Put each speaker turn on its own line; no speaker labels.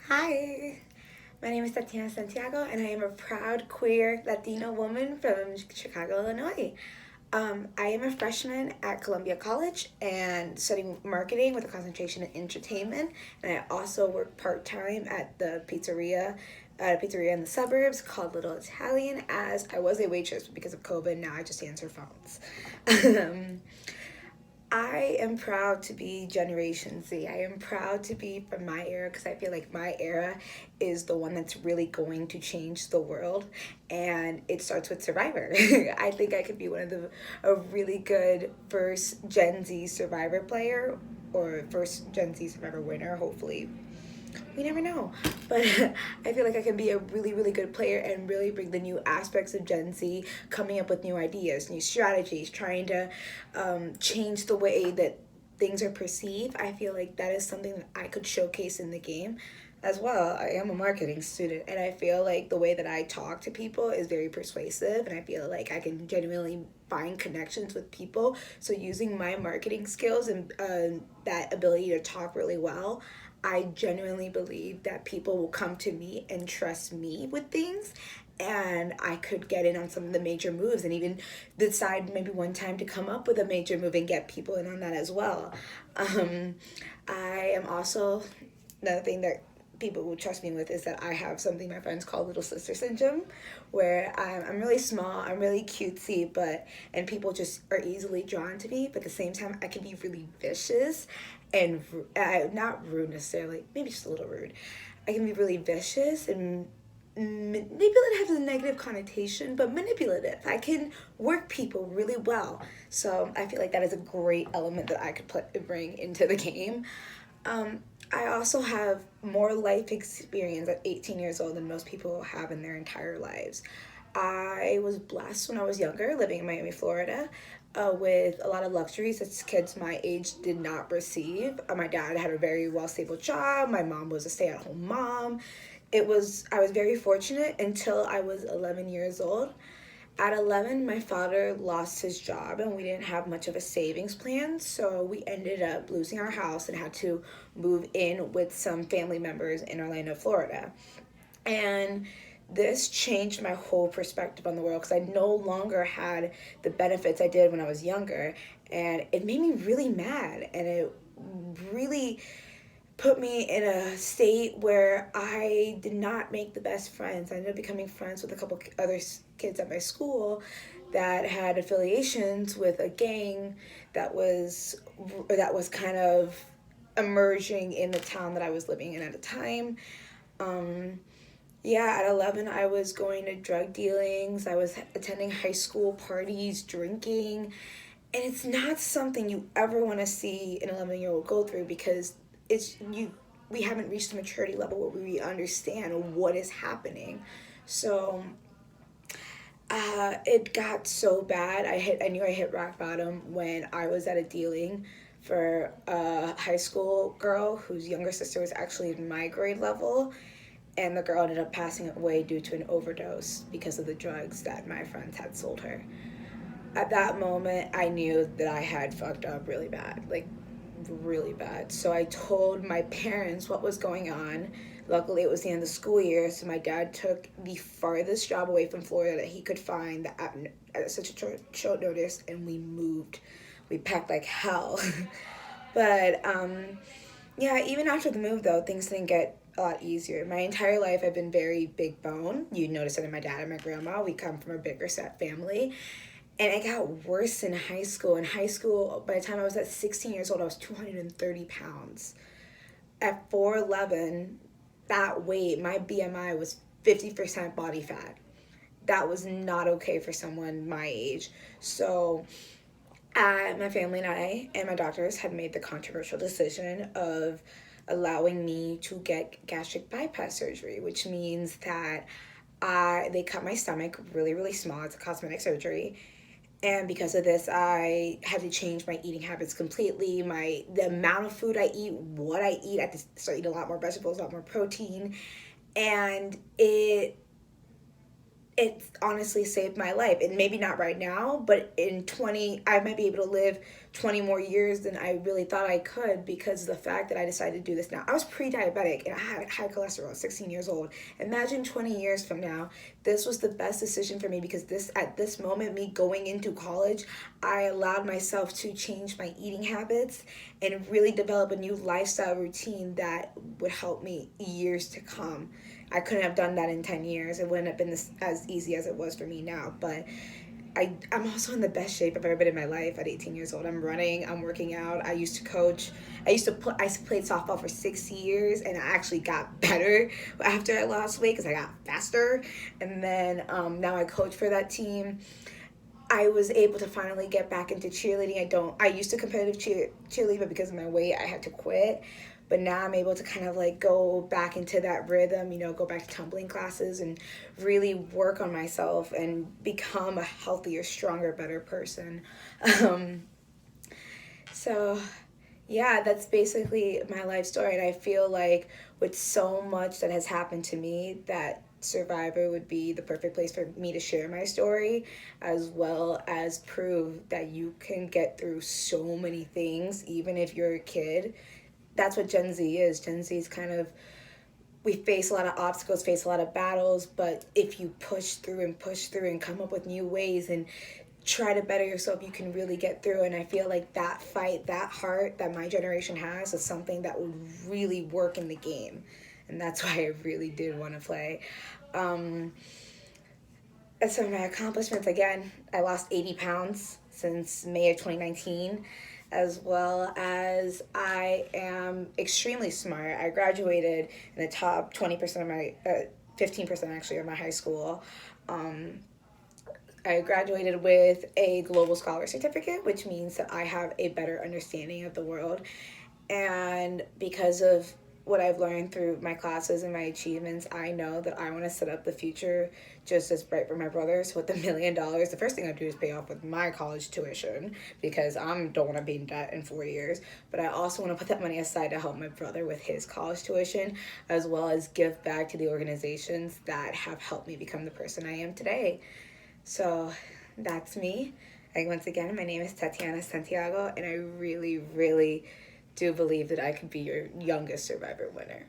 Hi, my name is Tatiannasantiago, and I am a proud queer Latino woman from Chicago, Illinois. I am a freshman at Columbia College and studying marketing with a concentration in entertainment. And I also work part time at a pizzeria in the suburbs called Little Italian. As I was a waitress, but because of COVID, now I just answer phones. um, I am proud to be Generation Z. I am proud to be from my era because I feel like my era is the one that's really going to change the world, and it starts with Survivor. I think I could be a really good first Gen Z Survivor player or first Gen Z Survivor winner, hopefully. We never know. But I feel like I can be a really, really good player and really bring the new aspects of Gen Z, coming up with new ideas, new strategies, trying to change the way that things are perceived. I feel like that is something that I could showcase in the game as well. I am a marketing student, and I feel like the way that I talk to people is very persuasive, and I feel like I can genuinely find connections with people. So using my marketing skills and that ability to talk really well, I genuinely believe that people will come to me and trust me with things, and I could get in on some of the major moves and even decide maybe one time to come up with a major move and get people in on that as well. Um, I am also, another thing that people will trust me with is that I have something my friends call little sister syndrome, where I'm really small, I'm really cutesy, and people just are easily drawn to me, but at the same time, I can be really vicious and not rude necessarily, maybe just a little rude. I can be really vicious and manipulative has a negative connotation, but manipulative. I can work people really well. So I feel like that is a great element that I could bring into the game. Um, I also have more life experience at 18 years old than most people have in their entire lives. I was blessed when I was younger, living in Miami, Florida, with a lot of luxuries that kids my age did not receive. My dad had a very well stable job. My mom was a stay at home mom. I was very fortunate until I was 11 years old. At 11, my father lost his job and we didn't have much of a savings plan, so we ended up losing our house and had to move in with some family members in Orlando, Florida. And this changed my whole perspective on the world because I no longer had the benefits I did when I was younger, and it made me really mad, and it really put me in a state where I did not make the best friends. I ended up becoming friends with a couple other kids at my school that had affiliations with a gang that was kind of emerging in the town that I was living in at the time. Um, yeah, at 11, I was going to drug dealings. I was attending high school parties, drinking, and it's not something you ever want to see an 11-year-old go through because it's you we haven't reached the maturity level where we understand what is happening. So it got so bad. I knew I hit rock bottom when I was at a dealing for a high school girl whose younger sister was actually in my grade level, and the girl ended up passing away due to an overdose because of the drugs that my friends had sold her. At that moment, I knew that I had fucked up really bad, like really bad. So I told my parents what was going on. Luckily, it was the end of the school year, so my dad took the farthest job away from Florida that he could find at such a short notice, and we moved. We packed like hell. But yeah, even after the move, though, things didn't get a lot easier. My entire life, I've been very big bone. You notice it in my dad and my grandma. We come from a bigger set family. And it got worse in high school. In high school, by the time I was at 16 years old, I was 230 pounds. At 4'11", that weight, my BMI was 50% body fat. That was not okay for someone my age. So my family and I and my doctors had made the controversial decision of allowing me to get gastric bypass surgery, which means that they cut my stomach really, really small. It's a cosmetic surgery, and because of this, I had to change my eating habits completely. The amount of food I eat, what I eat, I had to start eating a lot more vegetables, a lot more protein, and it honestly saved my life. And maybe not right now, but in 20, I might be able to live 20 more years than I really thought I could because of the fact that I decided to do this now. I was pre-diabetic and I had high cholesterol at 16 years old. Imagine 20 years from now, this was the best decision for me because at this moment, me going into college, I allowed myself to change my eating habits and really develop a new lifestyle routine that would help me years to come. I couldn't have done that in 10 years. It wouldn't have been as easy as it was for me now, but I'm also in the best shape I've ever been in my life at 18 years old. I'm running, I'm working out. I used to coach. I played softball for 6 years, and I actually got better after I lost weight because I got faster. And then now I coach for that team. I was able to finally get back into cheerleading. I used to competitive cheerlead, but because of my weight, I had to quit. But now I'm able to kind of like go back into that rhythm, go back to tumbling classes and really work on myself and become a healthier, stronger, better person. Um, so yeah, that's basically my life story. And I feel like with so much that has happened to me, that Survivor would be the perfect place for me to share my story, as well as prove that you can get through so many things, even if you're a kid. That's what Gen Z is. Gen Z is kind of, we face a lot of obstacles, face a lot of battles, but if you push through and come up with new ways and try to better yourself, you can really get through. And I feel like that fight, that heart that my generation has is something that would really work in the game. And that's why I really did want to play. And so my accomplishments, again, I lost 80 pounds since May of 2019, as well as I am extremely smart. I graduated in the top 20% of my, 15% actually of my high school. I graduated with a global scholar certificate, which means that I have a better understanding of the world. And because of what I've learned through my classes and my achievements, I know that I want to set up the future just as bright for my brothers. With $1 million, the first thing I do is pay off with my college tuition because I don't want to be in debt in 4 years. But I also want to put that money aside to help my brother with his college tuition, as well as give back to the organizations that have helped me become the person I am today. So that's me. And once again, my name is Tatiannasantiago, and I really, really do believe that I could be your youngest Survivor winner.